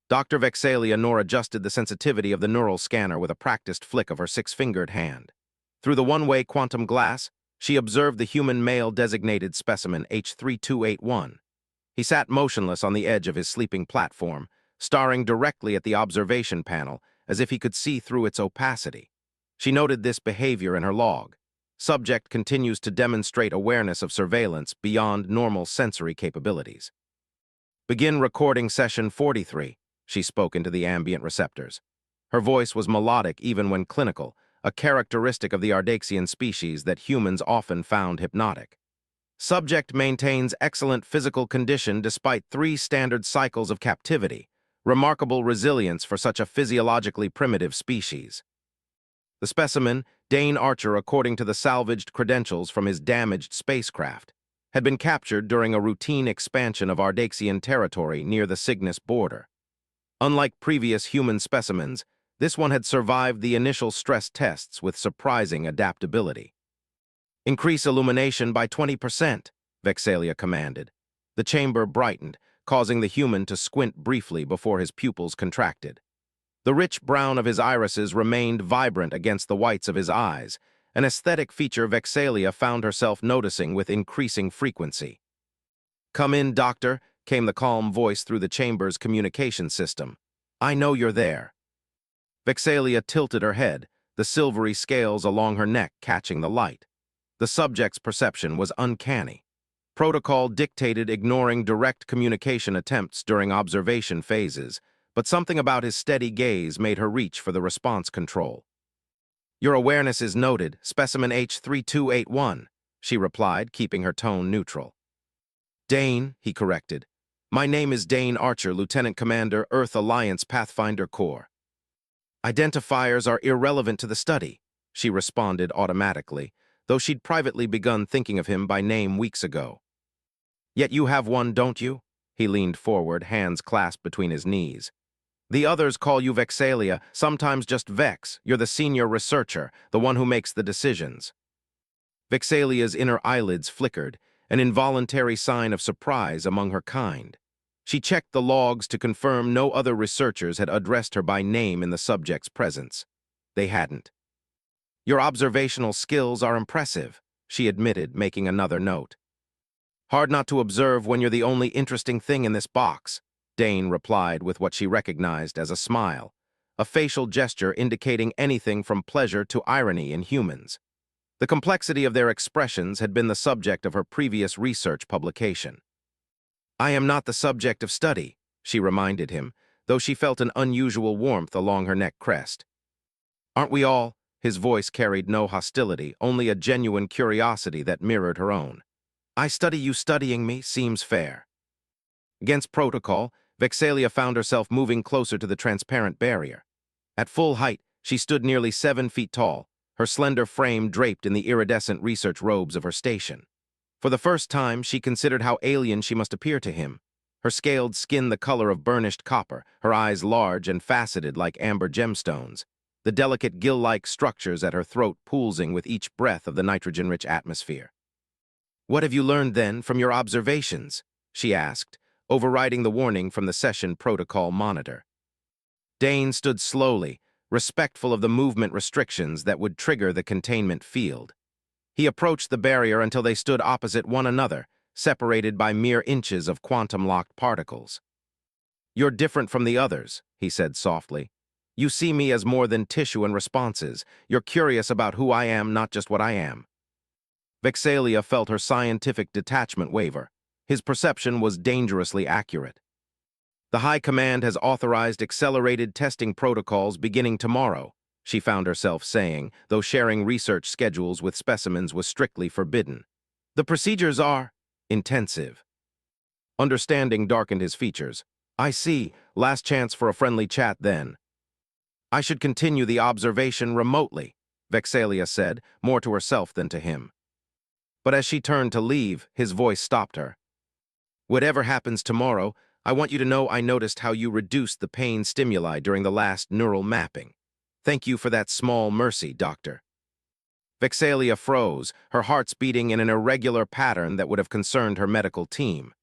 Dr. Vexalia Nor adjusted the sensitivity of the neural scanner with a practiced flick of her six-fingered hand. Through the one-way quantum glass, she observed the human male-designated specimen H3281. He sat motionless on the edge of his sleeping platform, staring directly at the observation panel as if he could see through its opacity. She noted this behavior in her log. Subject continues to demonstrate awareness of surveillance beyond normal sensory capabilities. Begin recording session 43, she spoke into the ambient receptors. Her voice was melodic even when clinical, a characteristic of the Ardaxian species that humans often found hypnotic. Subject maintains excellent physical condition despite 3 standard cycles of captivity, remarkable resilience for such a physiologically primitive species. The specimen, Dane Archer according to the salvaged credentials from his damaged spacecraft, had been captured during a routine expansion of Ardaxian territory near the Cygnus border. Unlike previous human specimens, this one had survived the initial stress tests with surprising adaptability. Increase illumination by 20%, Vexalia commanded. The chamber brightened, causing the human to squint briefly before his pupils contracted. The rich brown of his irises remained vibrant against the whites of his eyes, an aesthetic feature Vexalia found herself noticing with increasing frequency. "Come in, Doctor," came the calm voice through the chamber's communication system. "I know you're there." Vexalia tilted her head, the silvery scales along her neck catching the light. The subject's perception was uncanny. Protocol dictated ignoring direct communication attempts during observation phases, but something about his steady gaze made her reach for the response control. "Your awareness is noted, specimen H3281, she replied, keeping her tone neutral. "Dane," he corrected. "My name is Dane Archer, Lieutenant Commander, Earth Alliance Pathfinder Corps." "Identifiers are irrelevant to the study," she responded automatically, though she'd privately begun thinking of him by name weeks ago. "Yet you have one, don't you?" He leaned forward, hands clasped between his knees. "The others call you Vexalia, sometimes just Vex. You're the senior researcher, the one who makes the decisions." Vexalia's inner eyelids flickered, an involuntary sign of surprise among her kind. She checked the logs to confirm no other researchers had addressed her by name in the subject's presence. They hadn't. "Your observational skills are impressive," she admitted, making another note. "Hard not to observe when you're the only interesting thing in this box," Dane replied with what she recognized as a smile, a facial gesture indicating anything from pleasure to irony in humans. The complexity of their expressions had been the subject of her previous research publication. "I am not the subject of study," she reminded him, though she felt an unusual warmth along her neck crest. "Aren't we all?" His voice carried no hostility, only a genuine curiosity that mirrored her own. "I study you studying me seems fair." Against protocol, Vexalia found herself moving closer to the transparent barrier. At full height, she stood nearly 7 feet tall, her slender frame draped in the iridescent research robes of her station. For the first time, she considered how alien she must appear to him. Her scaled skin the color of burnished copper, her eyes large and faceted like amber gemstones, the delicate gill-like structures at her throat pulsing with each breath of the nitrogen-rich atmosphere. "What have you learned, then, from your observations?" she asked, overriding the warning from the session protocol monitor. Dane stood slowly, respectful of the movement restrictions that would trigger the containment field. He approached the barrier until they stood opposite one another, separated by mere inches of quantum-locked particles. "You're different from the others," he said softly. "You see me as more than tissue and responses. You're curious about who I am, not just what I am." Vexalia felt her scientific detachment waver. His perception was dangerously accurate. "The High Command has authorized accelerated testing protocols beginning tomorrow," she found herself saying, though sharing research schedules with specimens was strictly forbidden. "The procedures are intensive." Understanding darkened his features. "I see. Last chance for a friendly chat then." "I should continue the observation remotely," Vexalia said, more to herself than to him. But as she turned to leave, his voice stopped her. "Whatever happens tomorrow, I want you to know I noticed how you reduced the pain stimuli during the last neural mapping. Thank you for that small mercy, Doctor." Vexalia froze, her hearts beating in an irregular pattern that would have concerned her medical team.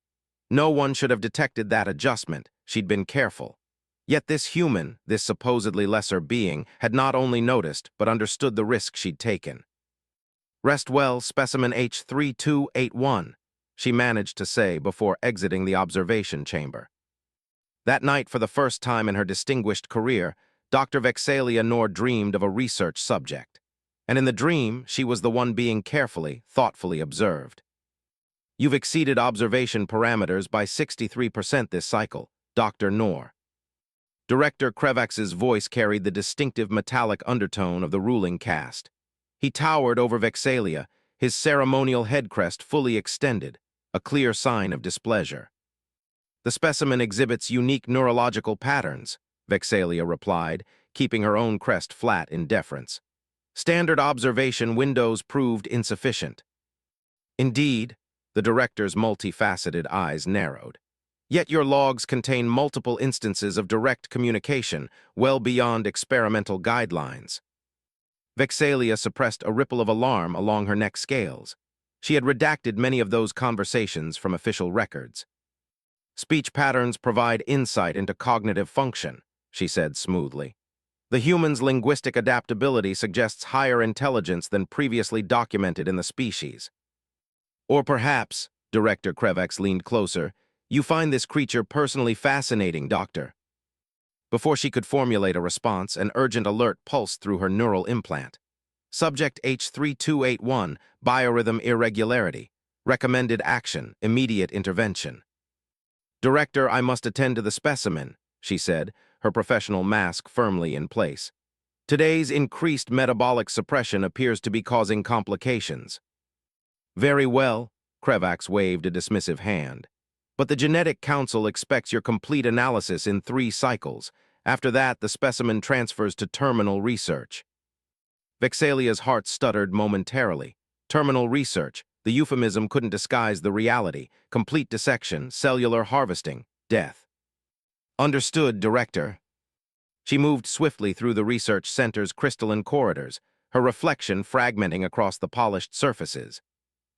No one should have detected that adjustment. She'd been careful. Yet this human, this supposedly lesser being, had not only noticed, but understood the risk she'd taken. "Rest well, specimen H3281, she managed to say before exiting the observation chamber. That night, for the first time in her distinguished career, Dr. Vexalia Noor dreamed of a research subject. And in the dream, she was the one being carefully, thoughtfully observed. "You've exceeded observation parameters by 63% this cycle, Dr. Noor." Director Krevax's voice carried the distinctive metallic undertone of the ruling caste. He towered over Vexalia, his ceremonial head crest fully extended, a clear sign of displeasure. "The specimen exhibits unique neurological patterns," Vexalia replied, keeping her own crest flat in deference. "Standard observation windows proved insufficient." "Indeed," the director's multifaceted eyes narrowed. "Yet your logs contain multiple instances of direct communication, well beyond experimental guidelines." Vexalia suppressed a ripple of alarm along her neck scales. She had redacted many of those conversations from official records. "Speech patterns provide insight into cognitive function," she said smoothly. "The human's linguistic adaptability suggests higher intelligence than previously documented in the species." "Or perhaps," Director Krevax leaned closer, "you find this creature personally fascinating, Doctor." Before she could formulate a response, an urgent alert pulsed through her neural implant. "Subject H3281, biorhythm irregularity. Recommended action, immediate intervention." "Director, I must attend to the specimen," she said, her professional mask firmly in place. "Today's increased metabolic suppression appears to be causing complications." "Very well," Krevax waved a dismissive hand. "But the Genetic Council expects your complete analysis in 3 cycles. After that, the specimen transfers to terminal research." Vexalia's heart stuttered momentarily. Terminal research. The euphemism couldn't disguise the reality. Complete dissection, cellular harvesting, death. "Understood, Director." She moved swiftly through the research center's crystalline corridors, her reflection fragmenting across the polished surfaces.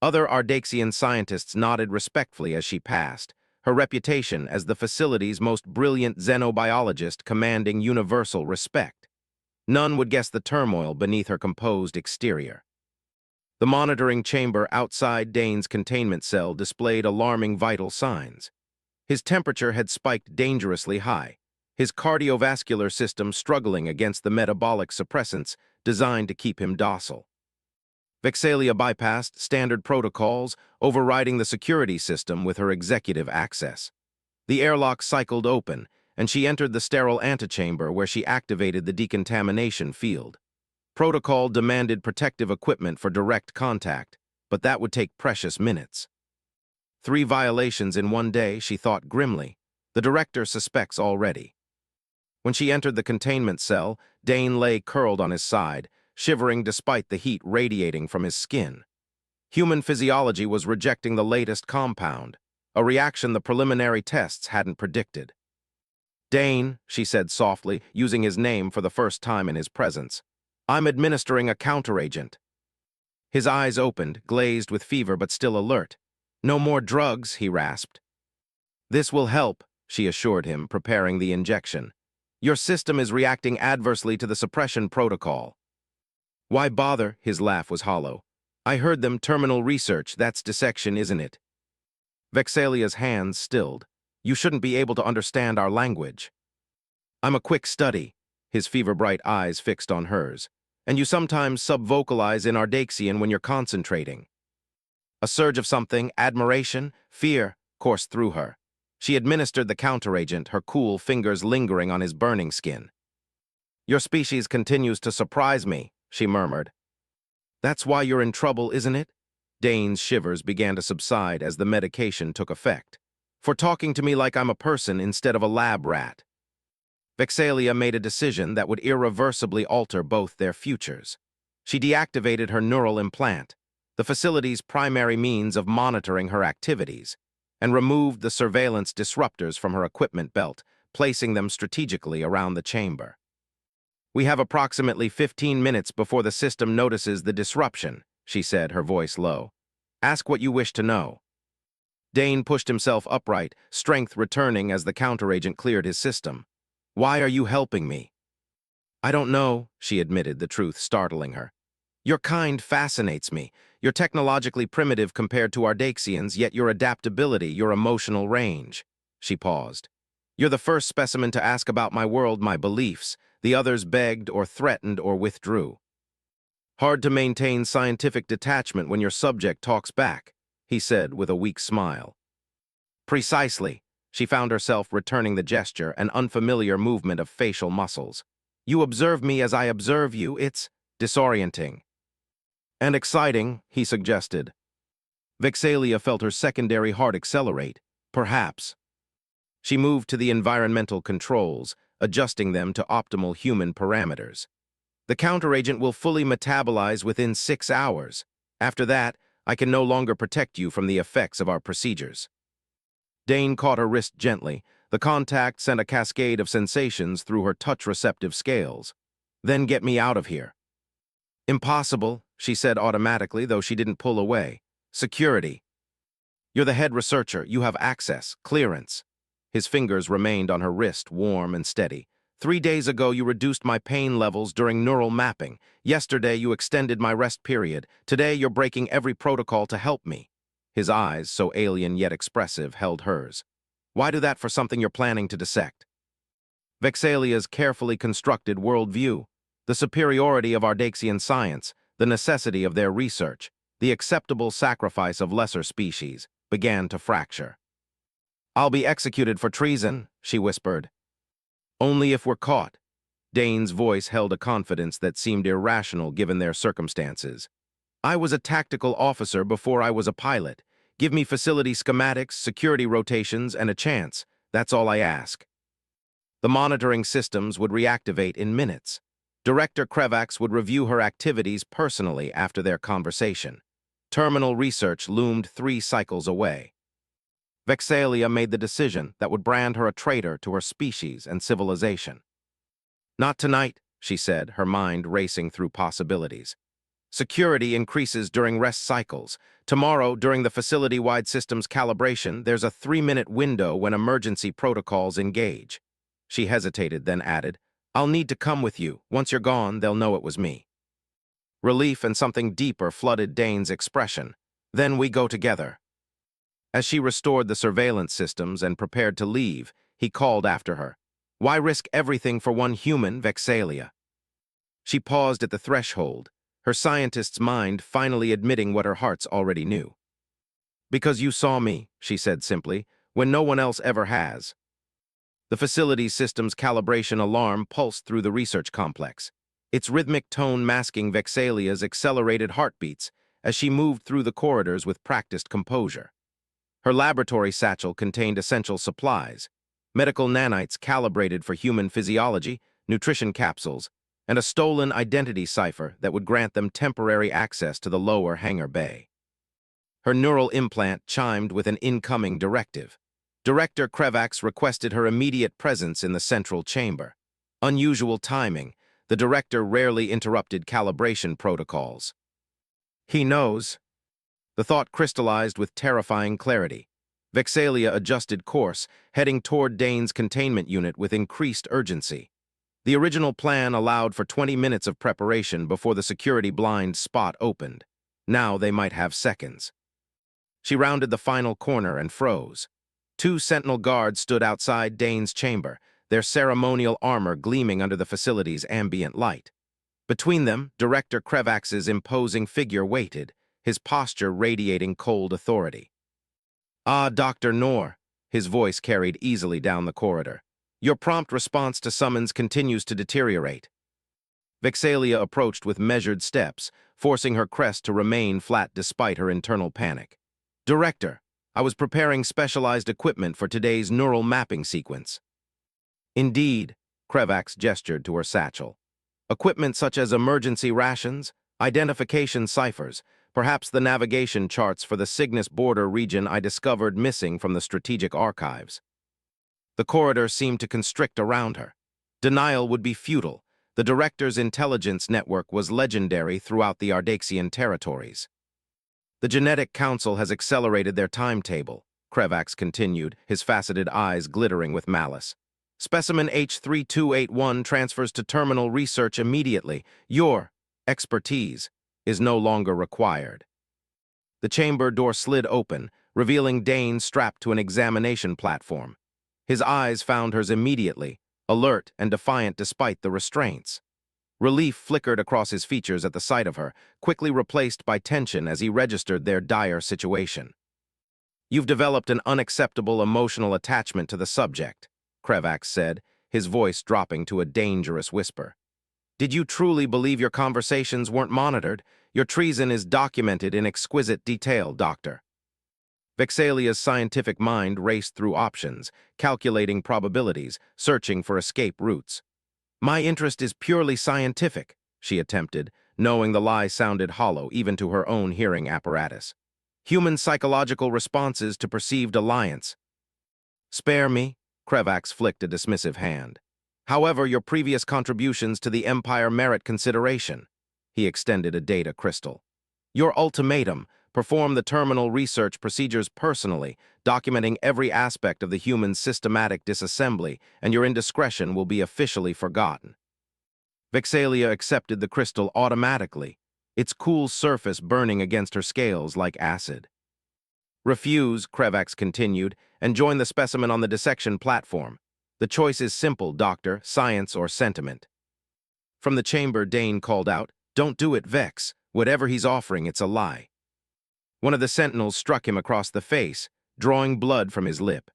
Other Ardaxian scientists nodded respectfully as she passed, her reputation as the facility's most brilliant xenobiologist commanding universal respect. None would guess the turmoil beneath her composed exterior. The monitoring chamber outside Dane's containment cell displayed alarming vital signs. His temperature had spiked dangerously high, his cardiovascular system struggling against the metabolic suppressants designed to keep him docile. Vexalia bypassed standard protocols, overriding the security system with her executive access. The airlock cycled open, and she entered the sterile antechamber where she activated the decontamination field. Protocol demanded protective equipment for direct contact, but that would take precious minutes. 3 violations in one day, she thought grimly. The director suspects already. When she entered the containment cell, Dane lay curled on his side, shivering despite the heat radiating from his skin. Human physiology was rejecting the latest compound, a reaction the preliminary tests hadn't predicted. "Dane," she said softly, using his name for the first time in his presence, "I'm administering a counteragent." His eyes opened, glazed with fever but still alert. "No more drugs," he rasped. "This will help," she assured him, preparing the injection. "Your system is reacting adversely to the suppression protocol." "Why bother?" His laugh was hollow. "I heard them terminal research, that's dissection, isn't it?" Vexalia's hands stilled. "You shouldn't be able to understand our language." "I'm a quick study," his fever-bright eyes fixed on hers. "And you sometimes subvocalize in Ardaxian when you're concentrating." A surge of something, admiration, fear, coursed through her. She administered the counteragent, her cool fingers lingering on his burning skin. "Your species continues to surprise me," she murmured. "That's why you're in trouble, isn't it?" Dane's shivers began to subside as the medication took effect. "For talking to me like I'm a person instead of a lab rat." Vexalia made a decision that would irreversibly alter both their futures. She deactivated her neural implant, the facility's primary means of monitoring her activities, and removed the surveillance disruptors from her equipment belt, placing them strategically around the chamber. "We have approximately 15 minutes before the system notices the disruption," she said, her voice low. "Ask what you wish to know." Dane pushed himself upright, strength returning as the counteragent cleared his system. Why are you helping me? I don't know, she admitted, the truth startling her. Your kind fascinates me. You're technologically primitive compared to Ardaxians, yet your adaptability, your emotional range. She paused. You're the first specimen to ask about my world, my beliefs. The others begged or threatened or withdrew. Hard to maintain scientific detachment when your subject talks back, he said with a weak smile. Precisely. She found herself returning the gesture, an unfamiliar movement of facial muscles. You observe me as I observe you. It's disorienting. And exciting, he suggested. Vexalia felt her secondary heart accelerate. Perhaps. She moved to the environmental controls, adjusting them to optimal human parameters. The counteragent will fully metabolize within 6 hours. After that, I can no longer protect you from the effects of our procedures. Dane caught her wrist gently. The contact sent a cascade of sensations through her touch-receptive scales. Then get me out of here. Impossible, she said automatically, though she didn't pull away. Security. You're the head researcher. You have access, clearance. His fingers remained on her wrist, warm and steady. 3 days ago, you reduced my pain levels during neural mapping. Yesterday, you extended my rest period. Today, you're breaking every protocol to help me. His eyes, so alien yet expressive, held hers. Why do that for something you're planning to dissect? Vexalia's carefully constructed worldview, the superiority of Ardaxian science, the necessity of their research, the acceptable sacrifice of lesser species, began to fracture. I'll be executed for treason, she whispered. Only if we're caught. Dane's voice held a confidence that seemed irrational given their circumstances. I was a tactical officer before I was a pilot. Give me facility schematics, security rotations, and a chance. That's all I ask. The monitoring systems would reactivate in minutes. Director Krevax would review her activities personally after their conversation. Terminal research loomed 3 cycles away. Vexalia made the decision that would brand her a traitor to her species and civilization. Not tonight, she said, her mind racing through possibilities. Security increases during rest cycles. Tomorrow, during the facility-wide systems calibration, there's a 3-minute window when emergency protocols engage. She hesitated, then added, I'll need to come with you. Once you're gone, they'll know it was me. Relief and something deeper flooded Dane's expression. Then we go together. As she restored the surveillance systems and prepared to leave, he called after her. Why risk everything for one human, Vexalia? She paused at the threshold, her scientist's mind finally admitting what her hearts already knew. Because you saw me, she said simply, when no one else ever has. The facility's system's calibration alarm pulsed through the research complex, its rhythmic tone masking Vexalia's accelerated heartbeats as she moved through the corridors with practiced composure. Her laboratory satchel contained essential supplies, medical nanites calibrated for human physiology, nutrition capsules, and a stolen identity cipher that would grant them temporary access to the lower hangar bay. Her neural implant chimed with an incoming directive. Director Krevax requested her immediate presence in the central chamber. Unusual timing, the director rarely interrupted calibration protocols. He knows. The thought crystallized with terrifying clarity. Vexalia adjusted course, heading toward Dane's containment unit with increased urgency. The original plan allowed for 20 minutes of preparation before the security blind spot opened. Now they might have seconds. She rounded the final corner and froze. 2 sentinel guards stood outside Dane's chamber, their ceremonial armor gleaming under the facility's ambient light. Between them, Director Krevax's imposing figure waited, his posture radiating cold authority. Ah, Dr. Noor, his voice carried easily down the corridor. Your prompt response to summons continues to deteriorate. Vexalia approached with measured steps, forcing her crest to remain flat despite her internal panic. Director, I was preparing specialized equipment for today's neural mapping sequence. Indeed, Krevax gestured to her satchel. Equipment such as emergency rations, identification ciphers, perhaps the navigation charts for the Cygnus border region I discovered missing from the strategic archives. The corridor seemed to constrict around her. Denial would be futile. The director's intelligence network was legendary throughout the Ardaxian territories. The Genetic Council has accelerated their timetable, Krevax continued, his faceted eyes glittering with malice. Specimen H3281 transfers to terminal research immediately. Your expertise is no longer required. The chamber door slid open, revealing Dane strapped to an examination platform. His eyes found hers immediately, alert and defiant despite the restraints. Relief flickered across his features at the sight of her, quickly replaced by tension as he registered their dire situation. "You've developed an unacceptable emotional attachment to the subject," Krevax said, his voice dropping to a dangerous whisper. "Did you truly believe your conversations weren't monitored? Your treason is documented in exquisite detail, Doctor." Vexalia's scientific mind raced through options, calculating probabilities, searching for escape routes. "My interest is purely scientific," she attempted, knowing the lie sounded hollow even to her own hearing apparatus. "Human psychological responses to perceived alliance." "Spare me," Krevax flicked a dismissive hand. "However, your previous contributions to the Empire merit consideration." He extended a data crystal. "Your ultimatum: perform the terminal research procedures personally, documenting every aspect of the human systematic disassembly, and your indiscretion will be officially forgotten." Vexalia accepted the crystal automatically, its cool surface burning against her scales like acid. "Refuse," Krevax continued, "and join the specimen on the dissection platform. The choice is simple, Doctor, science or sentiment." From the chamber, Dane called out, "Don't do it, Vex. Whatever he's offering, it's a lie." One of the sentinels struck him across the face, drawing blood from his lip.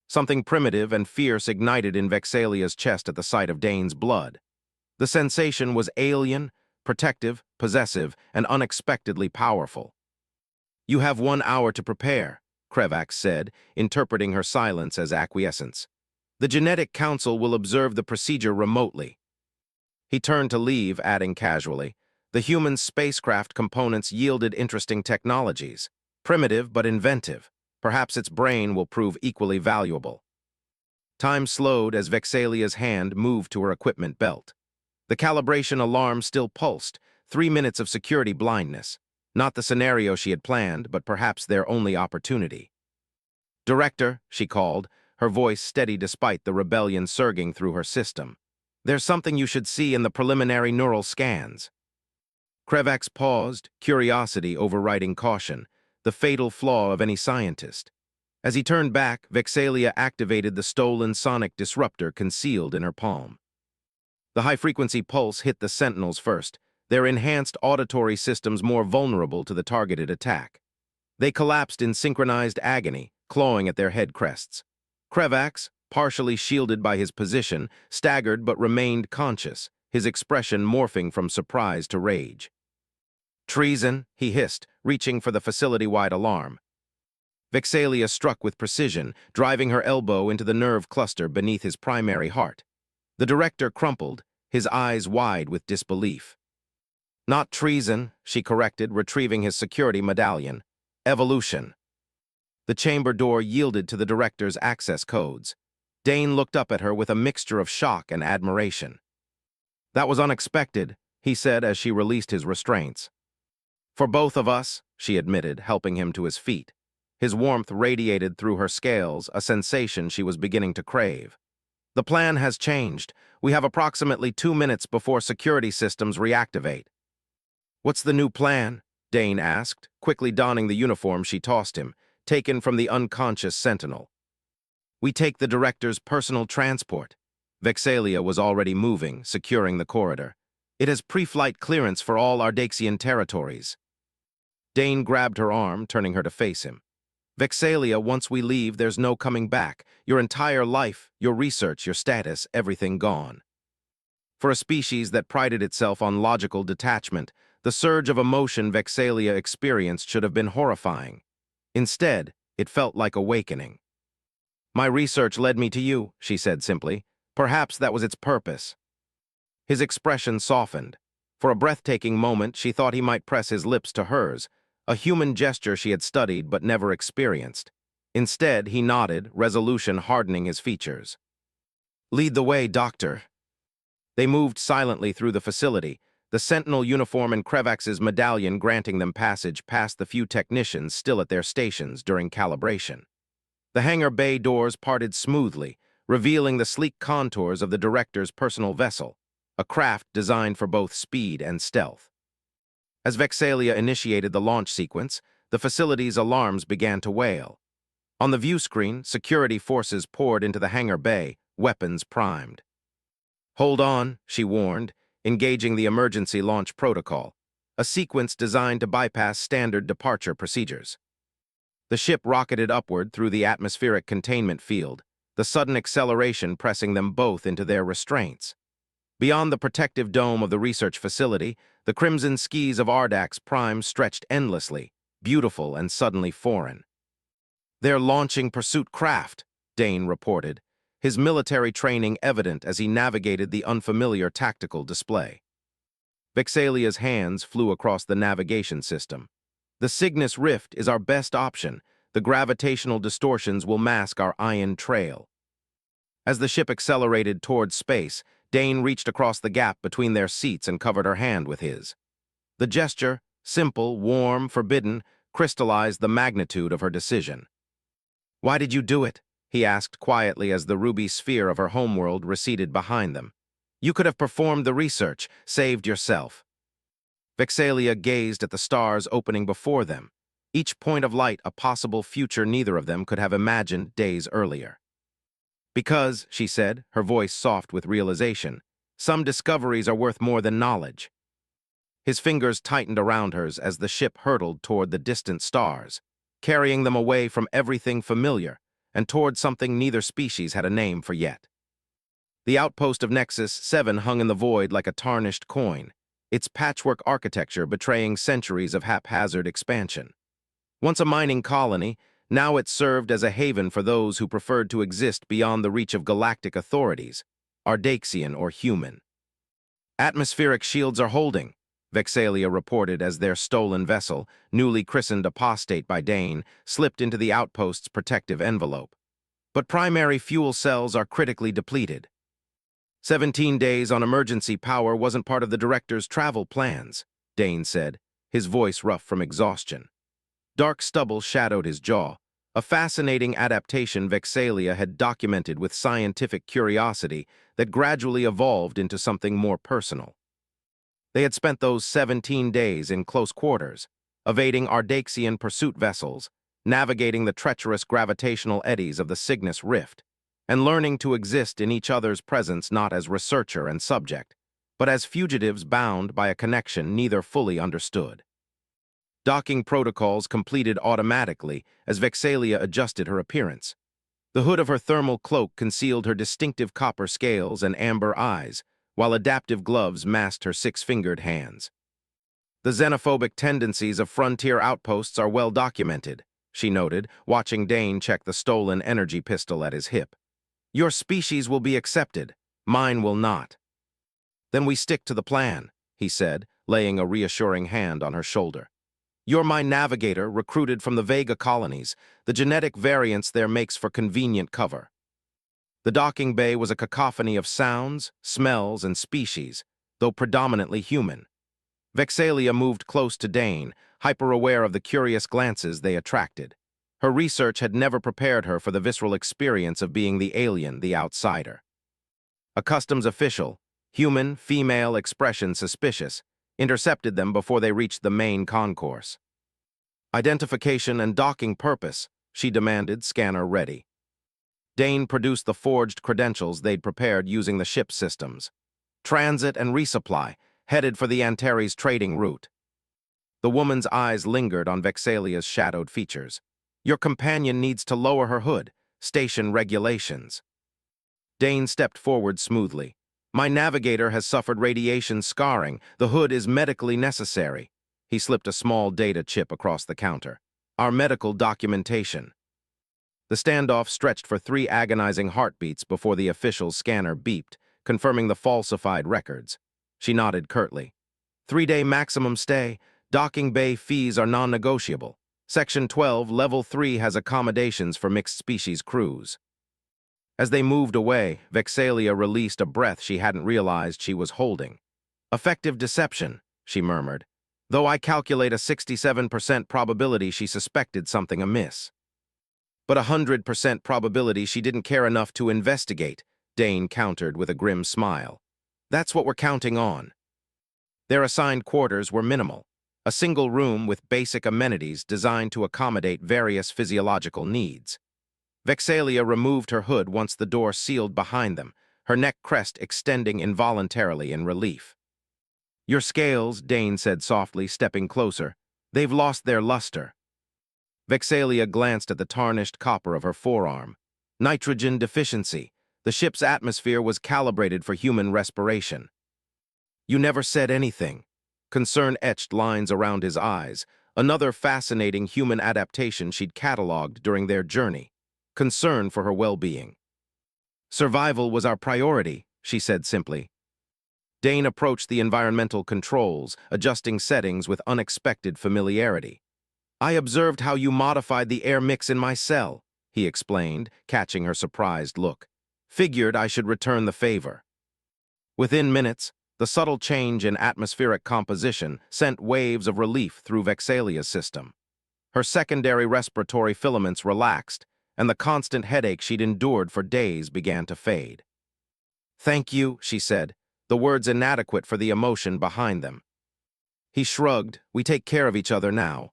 Something primitive and fierce ignited in Vexalia's chest at the sight of Dane's blood. The sensation was alien, protective, possessive, and unexpectedly powerful. "You have 1 hour to prepare," Krevax said, interpreting her silence as acquiescence. "The Genetic Council will observe the procedure remotely." He turned to leave, adding casually, "The human spacecraft components yielded interesting technologies. Primitive but inventive. Perhaps its brain will prove equally valuable." Time slowed as Vexalia's hand moved to her equipment belt. The calibration alarm still pulsed, 3 minutes of security blindness. Not the scenario she had planned, but perhaps their only opportunity. "Director," she called, her voice steady despite the rebellion surging through her system. "There's something you should see in the preliminary neural scans." Krevax paused, curiosity overriding caution, the fatal flaw of any scientist. As he turned back, Vexalia activated the stolen sonic disruptor concealed in her palm. The high-frequency pulse hit the sentinels first, their enhanced auditory systems more vulnerable to the targeted attack. They collapsed in synchronized agony, clawing at their head crests. Krevax, partially shielded by his position, staggered but remained conscious, his expression morphing from surprise to rage. "Treason," he hissed, reaching for the facility-wide alarm. Vexalia struck with precision, driving her elbow into the nerve cluster beneath his primary heart. The director crumpled, his eyes wide with disbelief. "Not treason," she corrected, retrieving his security medallion. "Evolution." The chamber door yielded to the director's access codes. Dane looked up at her with a mixture of shock and admiration. "That was unexpected," he said as she released his restraints. "For both of us," she admitted, helping him to his feet. His warmth radiated through her scales, a sensation she was beginning to crave. "The plan has changed. We have approximately 2 minutes before security systems reactivate." "What's the new plan?" Dane asked, quickly donning the uniform she tossed him, taken from the unconscious sentinel. "We take the director's personal transport." Vexalia was already moving, securing the corridor. "It has pre-flight clearance for all Ardaxian territories." Dane grabbed her arm, turning her to face him. "Vexalia, once we leave, there's no coming back. Your entire life, your research, your status, everything gone." For a species that prided itself on logical detachment, the surge of emotion Vexalia experienced should have been horrifying. Instead, it felt like awakening. "My research led me to you," she said simply. "Perhaps that was its purpose." His expression softened. For a breathtaking moment, she thought he might press his lips to hers, a human gesture she had studied but never experienced. Instead, he nodded, resolution hardening his features. "Lead the way, Doctor." They moved silently through the facility, the sentinel uniform and Krevax's medallion granting them passage past the few technicians still at their stations during calibration. The hangar bay doors parted smoothly, revealing the sleek contours of the director's personal vessel, a craft designed for both speed and stealth. As Vexalia initiated the launch sequence, the facility's alarms began to wail. On the view screen, security forces poured into the hangar bay, weapons primed. "Hold on," she warned, engaging the emergency launch protocol, a sequence designed to bypass standard departure procedures. The ship rocketed upward through the atmospheric containment field, the sudden acceleration pressing them both into their restraints. Beyond the protective dome of the research facility, the crimson skies of Ardax Prime stretched endlessly, beautiful and suddenly foreign. "They're launching pursuit craft," Dane reported, his military training evident as he navigated the unfamiliar tactical display. Vexalia's hands flew across the navigation system. "The Cygnus Rift is our best option. The gravitational distortions will mask our ion trail." As the ship accelerated towards space, Dane reached across the gap between their seats and covered her hand with his. The gesture, simple, warm, forbidden, crystallized the magnitude of her decision. "Why did you do it?" he asked quietly as the ruby sphere of her homeworld receded behind them. "You could have performed the research, saved yourself." Vexalia gazed at the stars opening before them, each point of light a possible future neither of them could have imagined days earlier. "Because," she said, her voice soft with realization, "some discoveries are worth more than knowledge." His fingers tightened around hers as the ship hurtled toward the distant stars, carrying them away from everything familiar and toward something neither species had a name for yet. The outpost of Nexus 7 hung in the void like a tarnished coin, its patchwork architecture betraying centuries of haphazard expansion. Once a mining colony, now it served as a haven for those who preferred to exist beyond the reach of galactic authorities, Ardaxian or human. "Atmospheric shields are holding," Vexalia reported as their stolen vessel, newly christened Apostate by Dane, slipped into the outpost's protective envelope. "But primary fuel cells are critically depleted." 17 days on emergency power wasn't part of the director's travel plans, Dane said, his voice rough from exhaustion. Dark stubble shadowed his jaw, a fascinating adaptation Vexalia had documented with scientific curiosity that gradually evolved into something more personal. They had spent those 17 days in close quarters, evading Ardaxian pursuit vessels, navigating the treacherous gravitational eddies of the Cygnus Rift, and learning to exist in each other's presence not as researcher and subject, but as fugitives bound by a connection neither fully understood. Docking protocols completed automatically as Vexalia adjusted her appearance. The hood of her thermal cloak concealed her distinctive copper scales and amber eyes, while adaptive gloves masked her six-fingered hands. "The xenophobic tendencies of frontier outposts are well documented," she noted, watching Dane check the stolen energy pistol at his hip. "Your species will be accepted, mine will not." "Then we stick to the plan," he said, laying a reassuring hand on her shoulder. "You're my navigator, recruited from the Vega colonies. The genetic variance there makes for convenient cover." The docking bay was a cacophony of sounds, smells, and species, though predominantly human. Vexalia moved close to Dane, hyper-aware of the curious glances they attracted. Her research had never prepared her for the visceral experience of being the alien, the outsider. A customs official, human, female, expression suspicious, intercepted them before they reached the main concourse. "Identification and docking purpose," she demanded, scanner ready. Dane produced the forged credentials they'd prepared using the ship systems. "Transit and resupply, headed for the Antares trading route." The woman's eyes lingered on Vexalia's shadowed features. "Your companion needs to lower her hood. Station regulations." Dane stepped forward smoothly. "My navigator has suffered radiation scarring. The hood is medically necessary." He slipped a small data chip across the counter. "Our medical documentation." The standoff stretched for 3 agonizing heartbeats before the official's scanner beeped, confirming the falsified records. She nodded curtly. 3-day maximum stay. Docking bay fees are non-negotiable. Section 12, Level 3 has accommodations for mixed-species crews." As they moved away, Vexalia released a breath she hadn't realized she was holding. "Effective deception," she murmured, though I calculate a 67% probability she suspected something amiss. But 100% probability she didn't care enough to investigate, Dane countered with a grim smile. That's what we're counting on. Their assigned quarters were minimal, a single room with basic amenities designed to accommodate various physiological needs. Vexalia removed her hood once the door sealed behind them, her neck crest extending involuntarily in relief. Your scales, Dane said softly, stepping closer. They've lost their luster. Vexalia glanced at the tarnished copper of her forearm. Nitrogen deficiency. The ship's atmosphere was calibrated for human respiration. You never said anything. Concern etched lines around his eyes, another fascinating human adaptation she'd cataloged during their journey. Concern for her well-being. Survival was our priority, she said simply. Dane approached the environmental controls, adjusting settings with unexpected familiarity. I observed how you modified the air mix in my cell, he explained, catching her surprised look. Figured I should return the favor. Within minutes, the subtle change in atmospheric composition sent waves of relief through Vexalia's system. Her secondary respiratory filaments relaxed, and the constant headache she'd endured for days began to fade. Thank you, she said, the words inadequate for the emotion behind them. He shrugged. We take care of each other now.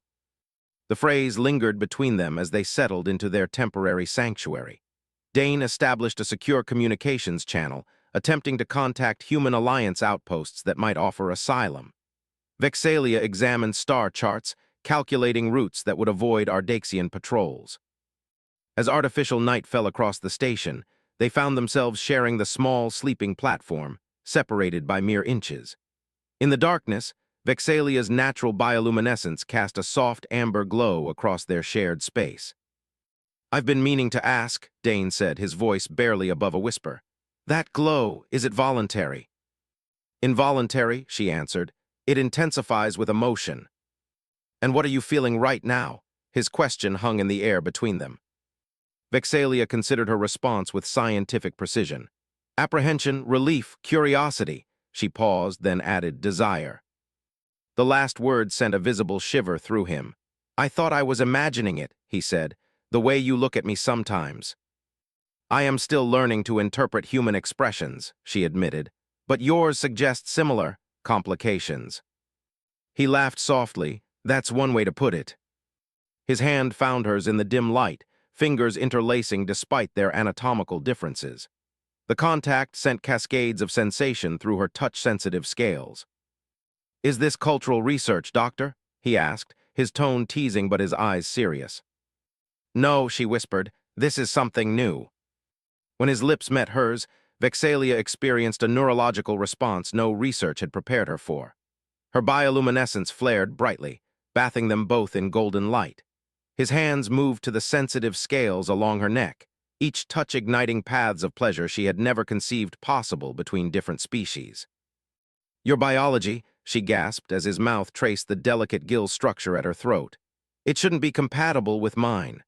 The phrase lingered between them as they settled into their temporary sanctuary. Dane established a secure communications channel, attempting to contact human alliance outposts that might offer asylum. Vexalia examined star charts, calculating routes that would avoid Ardaxian patrols. As artificial night fell across the station, they found themselves sharing the small sleeping platform, separated by mere inches. In the darkness, Vexalia's natural bioluminescence cast a soft amber glow across their shared space. I've been meaning to ask, Dane said, his voice barely above a whisper. That glow, is it voluntary? Involuntary, she answered. It intensifies with emotion. And what are you feeling right now? His question hung in the air between them. Vexalia considered her response with scientific precision. Apprehension, relief, curiosity. She paused, then added desire. The last word sent a visible shiver through him. I thought I was imagining it, he said, the way you look at me sometimes. I am still learning to interpret human expressions, she admitted, but yours suggests similar complications. He laughed softly. That's one way to put it. His hand found hers in the dim light, fingers interlacing despite their anatomical differences. The contact sent cascades of sensation through her touch-sensitive scales. Is this cultural research, Doctor? He asked, his tone teasing but his eyes serious. No, she whispered, this is something new. When his lips met hers, Vexalia experienced a neurological response no research had prepared her for. Her bioluminescence flared brightly, bathing them both in golden light. His hands moved to the sensitive scales along her neck, each touch igniting paths of pleasure she had never conceived possible between different species. Your biology, she gasped as his mouth traced the delicate gill structure at her throat. It shouldn't be compatible with mine.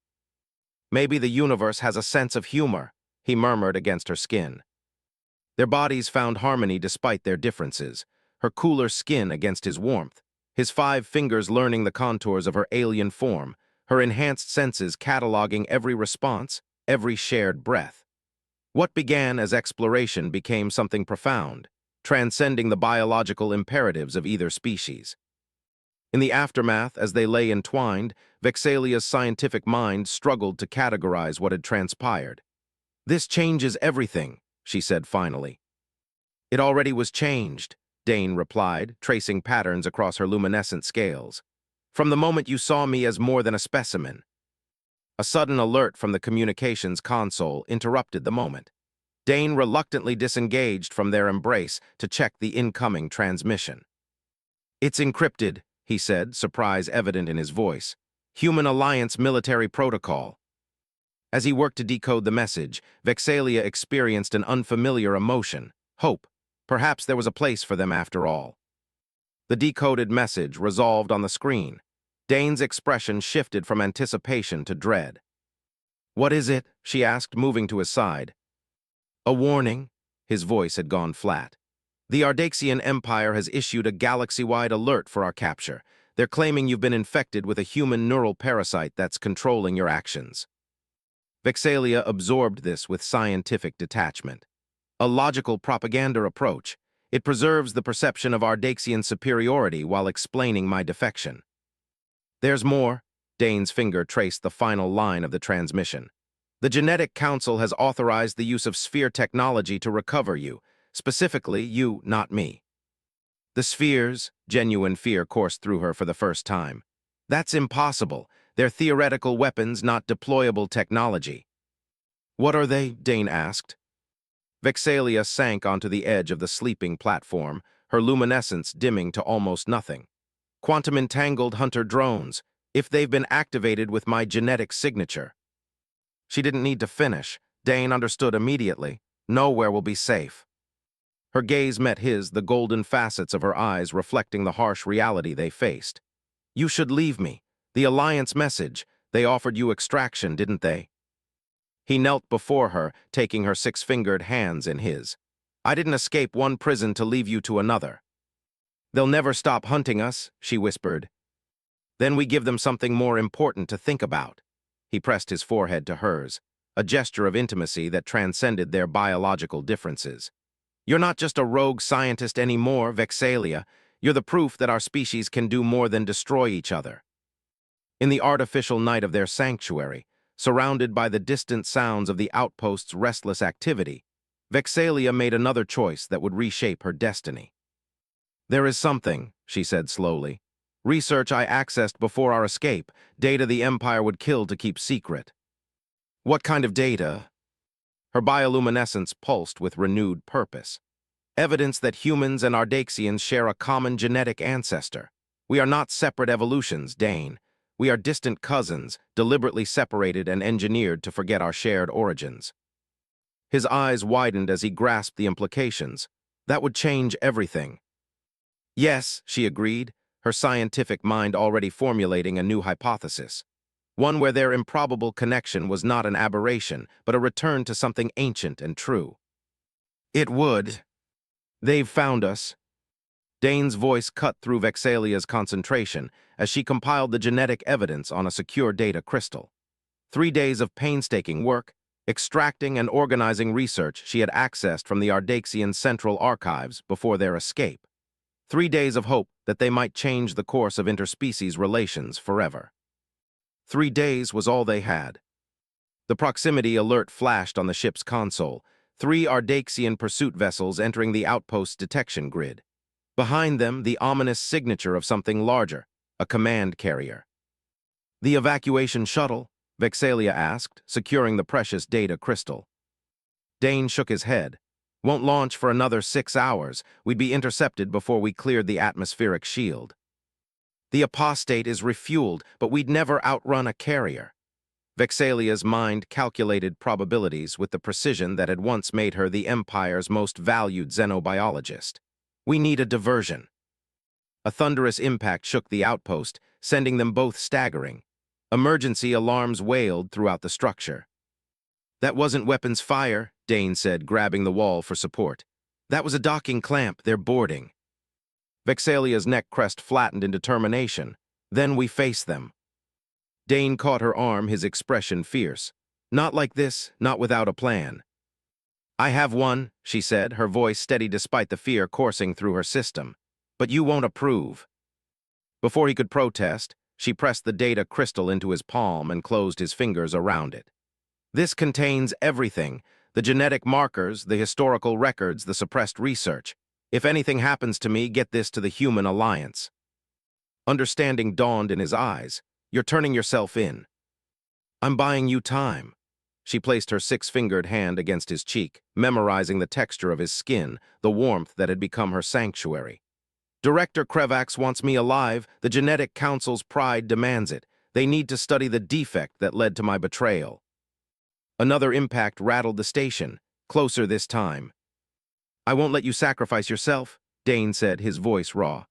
Maybe the universe has a sense of humor, he murmured against her skin. Their bodies found harmony despite their differences, her cooler skin against his warmth, his 5 fingers learning the contours of her alien form, her enhanced senses cataloging every response, every shared breath. What began as exploration became something profound, transcending the biological imperatives of either species. In the aftermath, as they lay entwined, Vexalia's scientific mind struggled to categorize what had transpired. This changes everything, she said finally. It already was changed, Dane replied, tracing patterns across her luminescent scales. From the moment you saw me as more than a specimen. A sudden alert from the communications console interrupted the moment. Dane reluctantly disengaged from their embrace to check the incoming transmission. It's encrypted, he said, surprise evident in his voice. Human Alliance military protocol. As he worked to decode the message, Vexalia experienced an unfamiliar emotion, hope. Perhaps there was a place for them after all. The decoded message resolved on the screen. Dane's expression shifted from anticipation to dread. What is it? She asked, moving to his side. A warning. His voice had gone flat. The Ardaxian Empire has issued a galaxy-wide alert for our capture. They're claiming you've been infected with a human neural parasite that's controlling your actions. Vexalia absorbed this with scientific detachment. A logical propaganda approach. It preserves the perception of Ardaxian superiority while explaining my defection. There's more. Dane's finger traced the final line of the transmission. The Genetic Council has authorized the use of sphere technology to recover you. Specifically, you, not me. The spheres, genuine fear coursed through her for the first time. That's impossible. They're theoretical weapons, not deployable technology. What are they? Dane asked. Vexalia sank onto the edge of the sleeping platform, her luminescence dimming to almost nothing. Quantum-entangled hunter drones, if they've been activated with my genetic signature. She didn't need to finish. Dane understood immediately. Nowhere will be safe. Her gaze met his, the golden facets of her eyes reflecting the harsh reality they faced. You should leave me. The Alliance message. They offered you extraction, didn't they? He knelt before her, taking her six-fingered hands in his. I didn't escape one prison to leave you to another. They'll never stop hunting us, she whispered. Then we give them something more important to think about. He pressed his forehead to hers, a gesture of intimacy that transcended their biological differences. You're not just a rogue scientist anymore, Vexalia. You're the proof that our species can do more than destroy each other. In the artificial night of their sanctuary, surrounded by the distant sounds of the outpost's restless activity, Vexalia made another choice that would reshape her destiny. There is something, she said slowly. Research I accessed before our escape, data the Empire would kill to keep secret. What kind of data? Her bioluminescence pulsed with renewed purpose. Evidence that humans and Ardaxians share a common genetic ancestor. We are not separate evolutions, Dane. We are distant cousins, deliberately separated and engineered to forget our shared origins. His eyes widened as he grasped the implications. That would change everything. Yes, she agreed, her scientific mind already formulating a new hypothesis. One where their improbable connection was not an aberration, but a return to something ancient and true. It would. They've found us. Dane's voice cut through Vexalia's concentration as she compiled the genetic evidence on a secure data crystal. 3 days of painstaking work, extracting and organizing research she had accessed from the Ardaxian Central Archives before their escape. 3 days of hope that they might change the course of interspecies relations forever. 3 days was all they had. The proximity alert flashed on the ship's console, 3 Ardaxian pursuit vessels entering the outpost's detection grid. Behind them, the ominous signature of something larger, a command carrier. The evacuation shuttle? Vexalia asked, securing the precious data crystal. Dane shook his head. Won't launch for another 6 hours. We'd be intercepted before we cleared the atmospheric shield. The apostate is refueled, but we'd never outrun a carrier. Vexalia's mind calculated probabilities with the precision that had once made her the Empire's most valued xenobiologist. We need a diversion. A thunderous impact shook the outpost, sending them both staggering. Emergency alarms wailed throughout the structure. That wasn't weapons fire, Dane said, grabbing the wall for support. That was a docking clamp. They're boarding. Vexalia's neck crest flattened in determination. Then we face them. Dane caught her arm, his expression fierce. Not like this, not without a plan. I have one, she said, her voice steady despite the fear coursing through her system. But you won't approve. Before he could protest, she pressed the data crystal into his palm and closed his fingers around it. This contains everything, the genetic markers, the historical records, the suppressed research. If anything happens to me, get this to the Human Alliance. Understanding dawned in his eyes. You're turning yourself in. I'm buying you time. She placed her 6-fingered hand against his cheek, memorizing the texture of his skin, the warmth that had become her sanctuary. Director Krevax wants me alive. The Genetic Council's pride demands it. They need to study the defect that led to my betrayal. Another impact rattled the station, closer this time. I won't let you sacrifice yourself, Dane said, his voice raw.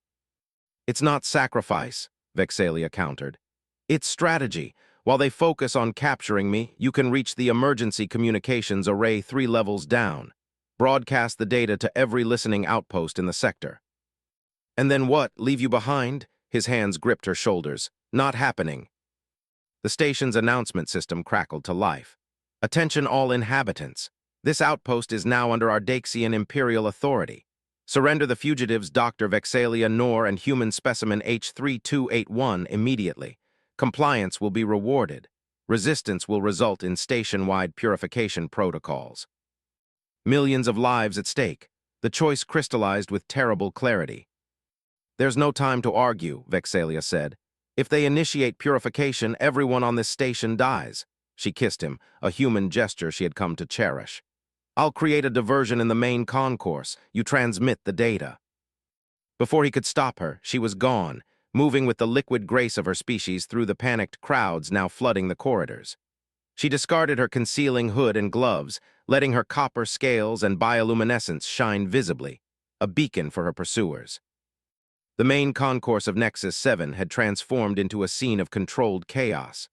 It's not sacrifice, Vexalia countered. It's strategy. While they focus on capturing me, you can reach the emergency communications array 3 levels down. Broadcast the data to every listening outpost in the sector. And then what? Leave you behind? His hands gripped her shoulders. Not happening. The station's announcement system crackled to life. Attention all inhabitants. This outpost is now under Ardaxian Imperial authority. Surrender the fugitives Dr. Vexalia Nor and human specimen H3281 immediately. Compliance will be rewarded. Resistance will result in station-wide purification protocols. Millions of lives at stake. The choice crystallized with terrible clarity. There's no time to argue, Vexalia said. If they initiate purification, everyone on this station dies. She kissed him, a human gesture she had come to cherish. I'll create a diversion in the main concourse. You transmit the data. Before he could stop her, she was gone, moving with the liquid grace of her species through the panicked crowds now flooding the corridors. She discarded her concealing hood and gloves, letting her copper scales and bioluminescence shine visibly, a beacon for her pursuers. The main concourse of Nexus 7 had transformed into a scene of controlled chaos.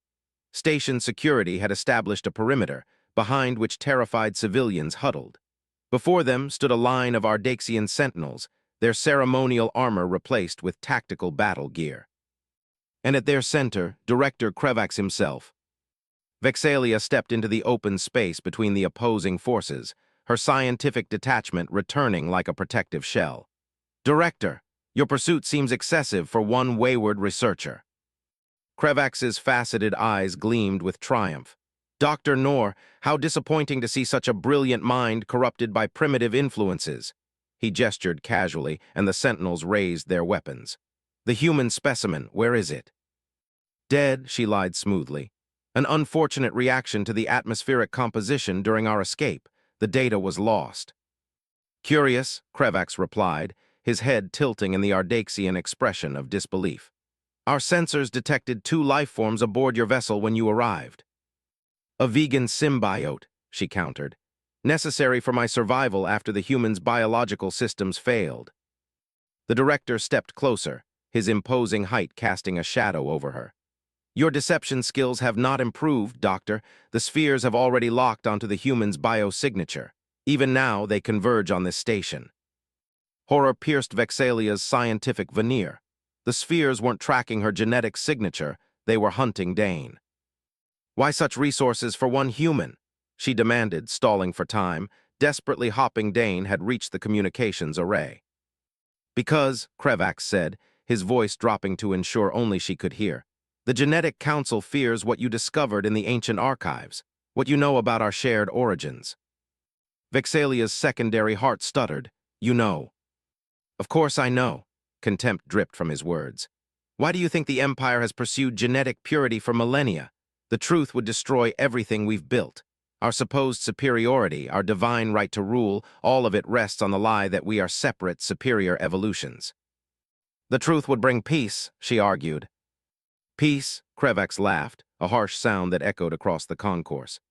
Station security had established a perimeter, behind which terrified civilians huddled. Before them stood a line of Ardaxian sentinels, their ceremonial armor replaced with tactical battle gear. And at their center, Director Krevax himself. Vexalia stepped into the open space between the opposing forces, her scientific detachment returning like a protective shell. Director, your pursuit seems excessive for one wayward researcher. Krevax's faceted eyes gleamed with triumph. Dr. Nor, how disappointing to see such a brilliant mind corrupted by primitive influences. He gestured casually, and the sentinels raised their weapons. The human specimen, where is it? Dead, she lied smoothly. An unfortunate reaction to the atmospheric composition during our escape. The data was lost. Curious, Krevax replied, his head tilting in the Ardaxian expression of disbelief. Our sensors detected 2 life forms aboard your vessel when you arrived. A vegan symbiote, she countered, necessary for my survival after the humans' biological systems failed. The director stepped closer, his imposing height casting a shadow over her. Your deception skills have not improved, Doctor. The spheres have already locked onto the human's biosignature. Even now, they converge on this station. Horror pierced Vexalia's scientific veneer. The spheres weren't tracking her genetic signature, they were hunting Dane. Why such resources for one human? She demanded, stalling for time. Desperately hopping Dane had reached the communications array. Because, Krevax said, his voice dropping to ensure only she could hear, the Genetic Council fears what you discovered in the ancient archives, what you know about our shared origins. Vexalia's secondary heart stuttered. You know. Of course I know. Contempt dripped from his words. Why do you think the Empire has pursued genetic purity for millennia? The truth would destroy everything we've built. Our supposed superiority, our divine right to rule, all of it rests on the lie that we are separate, superior evolutions. The truth would bring peace, she argued. Peace, Krevax laughed, a harsh sound that echoed across the concourse.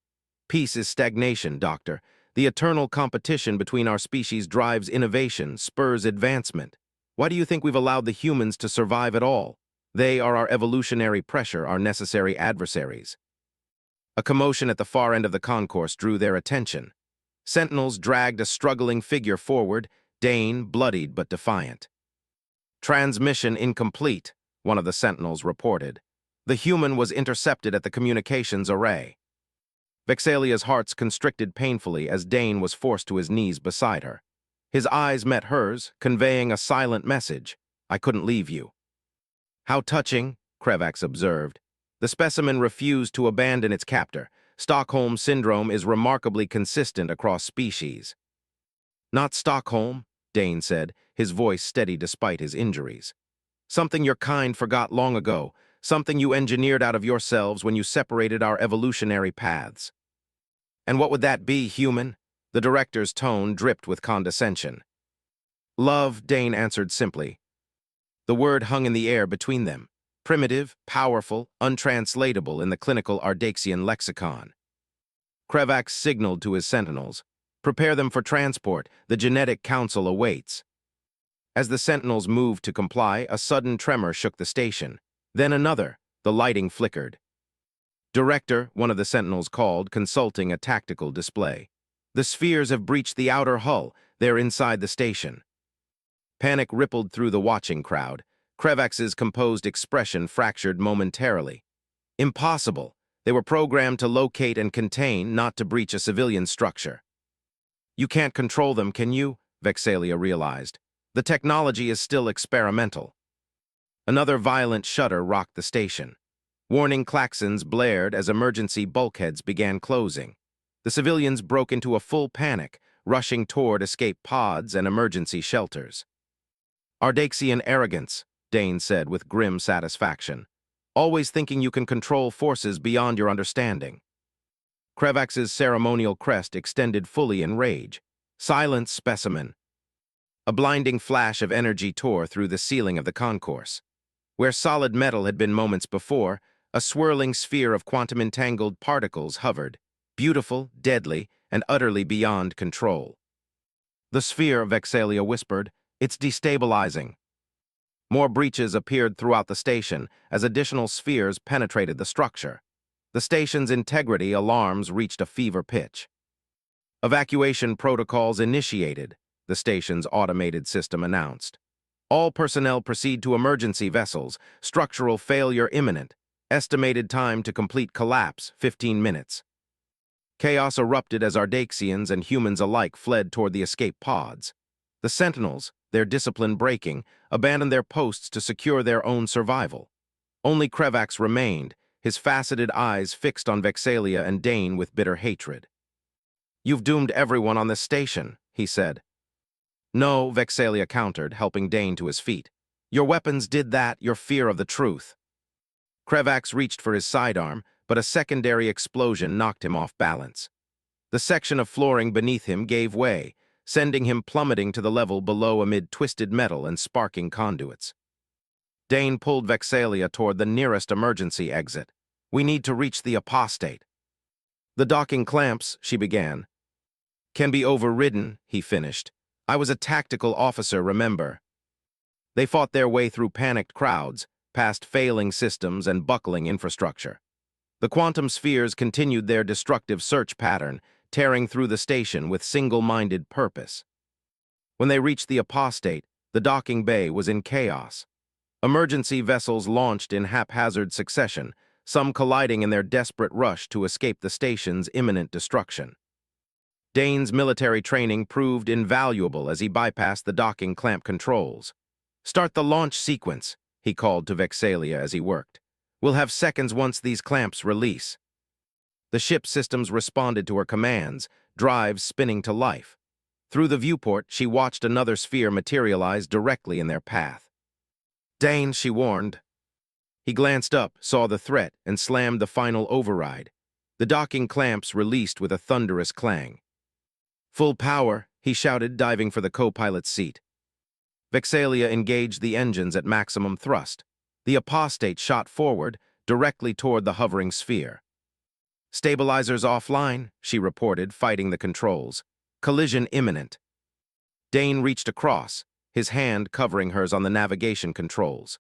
Peace is stagnation, Doctor. The eternal competition between our species drives innovation, spurs advancement. Why do you think we've allowed the humans to survive at all? They are our evolutionary pressure, our necessary adversaries. A commotion at the far end of the concourse drew their attention. Sentinels dragged a struggling figure forward, Dane, bloodied but defiant. Transmission incomplete, one of the sentinels reported. The human was intercepted at the communications array. Vexalia's heart constricted painfully as Dane was forced to his knees beside her. His eyes met hers, conveying a silent message. I couldn't leave you. How touching, Krevax observed. The specimen refused to abandon its captor. Stockholm Syndrome is remarkably consistent across species. Not Stockholm, Dane said, his voice steady despite his injuries. Something your kind forgot long ago, something you engineered out of yourselves when you separated our evolutionary paths. And what would that be, human? The director's tone dripped with condescension. Love, Dane answered simply. The word hung in the air between them, primitive, powerful, untranslatable in the clinical Ardaxian lexicon. Krevax signaled to his sentinels. Prepare them for transport, the Genetic Council awaits. As the sentinels moved to comply, a sudden tremor shook the station. Then another, the lighting flickered. Director, one of the sentinels called, consulting a tactical display. The spheres have breached the outer hull. They're inside the station. Panic rippled through the watching crowd. Krevax's composed expression fractured momentarily. Impossible. They were programmed to locate and contain, not to breach a civilian structure. You can't control them, can you? Vexalia realized. The technology is still experimental. Another violent shudder rocked the station. Warning klaxons blared as emergency bulkheads began closing. The civilians broke into a full panic, rushing toward escape pods and emergency shelters. Ardaxian arrogance, Dane said with grim satisfaction. Always thinking you can control forces beyond your understanding. Krevax's ceremonial crest extended fully in rage. Silence, specimen. A blinding flash of energy tore through the ceiling of the concourse. Where solid metal had been moments before, a swirling sphere of quantum-entangled particles hovered, beautiful, deadly, and utterly beyond control. The sphere, Vexalia whispered, it's destabilizing. More breaches appeared throughout the station as additional spheres penetrated the structure. The station's integrity alarms reached a fever pitch. Evacuation protocols initiated, the station's automated system announced. All personnel proceed to emergency vessels, structural failure imminent, estimated time to complete collapse, 15 minutes. Chaos erupted as Ardaxians and humans alike fled toward the escape pods. The Sentinels, their discipline breaking, abandoned their posts to secure their own survival. Only Krevax remained, his faceted eyes fixed on Vexalia and Dane with bitter hatred. You've doomed everyone on this station, he said. No, Vexalia countered, helping Dane to his feet. Your weapons did that, your fear of the truth. Krevax reached for his sidearm, but a secondary explosion knocked him off balance. The section of flooring beneath him gave way, sending him plummeting to the level below amid twisted metal and sparking conduits. Dane pulled Vexalia toward the nearest emergency exit. We need to reach the apostate. The docking clamps, she began. Can be overridden, he finished. I was a tactical officer, remember. They fought their way through panicked crowds, past failing systems and buckling infrastructure. The quantum spheres continued their destructive search pattern, tearing through the station with single-minded purpose. When they reached the apostate, the docking bay was in chaos. Emergency vessels launched in haphazard succession, some colliding in their desperate rush to escape the station's imminent destruction. Dane's military training proved invaluable as he bypassed the docking clamp controls. Start the launch sequence, he called to Vexalia as he worked. We'll have seconds once these clamps release. The ship's systems responded to her commands, drives spinning to life. Through the viewport, she watched another sphere materialize directly in their path. Dane, she warned. He glanced up, saw the threat, and slammed the final override. The docking clamps released with a thunderous clang. Full power, he shouted, diving for the co-pilot's seat. Vexalia engaged the engines at maximum thrust. The apostate shot forward, directly toward the hovering sphere. Stabilizers offline, she reported, fighting the controls. Collision imminent. Dane reached across, his hand covering hers on the navigation controls.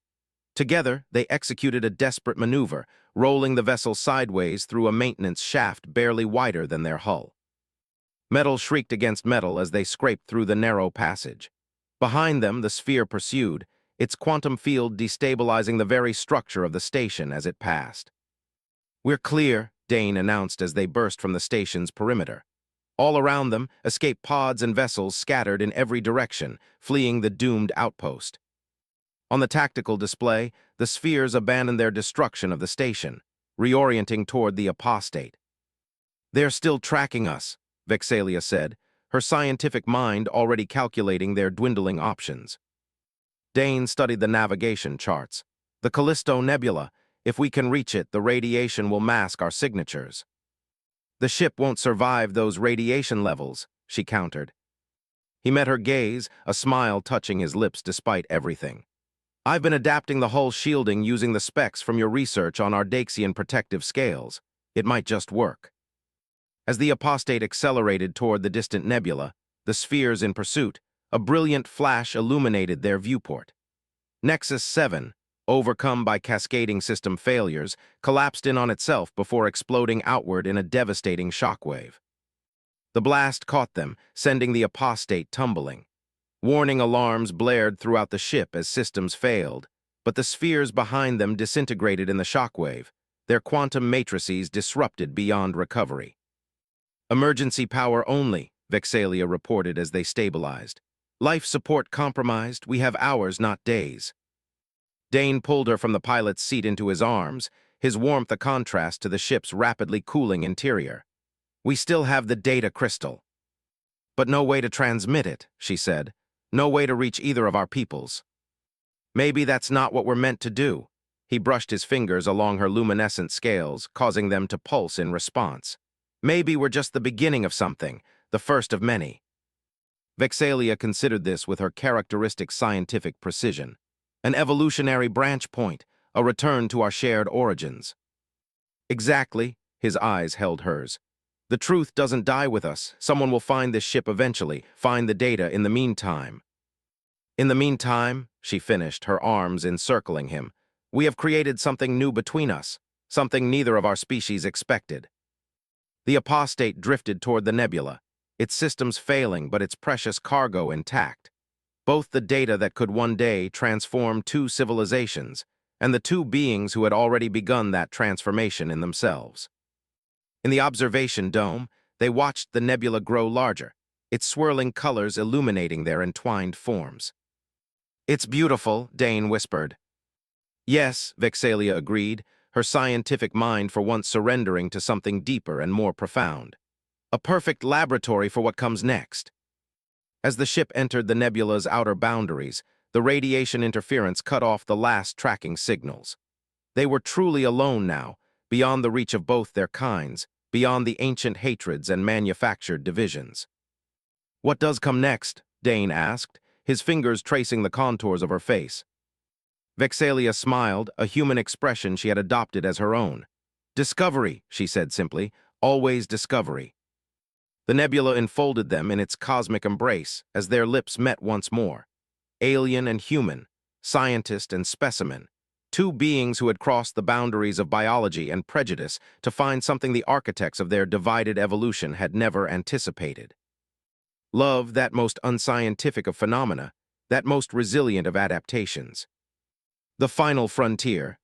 Together, they executed a desperate maneuver, rolling the vessel sideways through a maintenance shaft barely wider than their hull. Metal shrieked against metal as they scraped through the narrow passage. Behind them, the sphere pursued, its quantum field destabilizing the very structure of the station as it passed. We're clear, Dane announced as they burst from the station's perimeter. All around them, escape pods and vessels scattered in every direction, fleeing the doomed outpost. On the tactical display, the spheres abandoned their destruction of the station, reorienting toward the apostate. They're still tracking us, Vexalia said, her scientific mind already calculating their dwindling options. Dane studied the navigation charts. The Callisto Nebula. If we can reach it, the radiation will mask our signatures. The ship won't survive those radiation levels, she countered. He met her gaze, a smile touching his lips despite everything. I've been adapting the hull shielding using the specs from your research on Ardaxian protective scales. It might just work. As the apostate accelerated toward the distant nebula, the spheres in pursuit, a brilliant flash illuminated their viewport. Nexus 7, overcome by cascading system failures, collapsed in on itself before exploding outward in a devastating shockwave. The blast caught them, sending the apostate tumbling. Warning alarms blared throughout the ship as systems failed, but the spheres behind them disintegrated in the shockwave, their quantum matrices disrupted beyond recovery. Emergency power only, Vexalia reported as they stabilized. Life support compromised, we have hours, not days. Dane pulled her from the pilot's seat into his arms, his warmth a contrast to the ship's rapidly cooling interior. We still have the data crystal. But no way to transmit it, she said. No way to reach either of our peoples. Maybe that's not what we're meant to do. He brushed his fingers along her luminescent scales, causing them to pulse in response. Maybe we're just the beginning of something, the first of many. Vexalia considered this with her characteristic scientific precision. An evolutionary branch point, a return to our shared origins. Exactly, his eyes held hers. The truth doesn't die with us. Someone will find this ship eventually, find the data in the meantime. In the meantime, she finished, her arms encircling him, we have created something new between us, something neither of our species expected. The apostate drifted toward the nebula, its systems failing but its precious cargo intact. Both the data that could one day transform two civilizations, and the two beings who had already begun that transformation in themselves. In the observation dome, they watched the nebula grow larger, its swirling colors illuminating their entwined forms. It's beautiful, Dane whispered. Yes, Vexalia agreed, her scientific mind for once surrendering to something deeper and more profound. A perfect laboratory for what comes next. As the ship entered the nebula's outer boundaries, the radiation interference cut off the last tracking signals. They were truly alone now, beyond the reach of both their kinds, beyond the ancient hatreds and manufactured divisions. What does come next? Dane asked, his fingers tracing the contours of her face. Vexalia smiled, a human expression she had adopted as her own. Discovery, she said simply, always discovery. The nebula enfolded them in its cosmic embrace as their lips met once more. Alien and human, scientist and specimen, two beings who had crossed the boundaries of biology and prejudice to find something the architects of their divided evolution had never anticipated. Love, that most unscientific of phenomena, that most resilient of adaptations. The final frontier,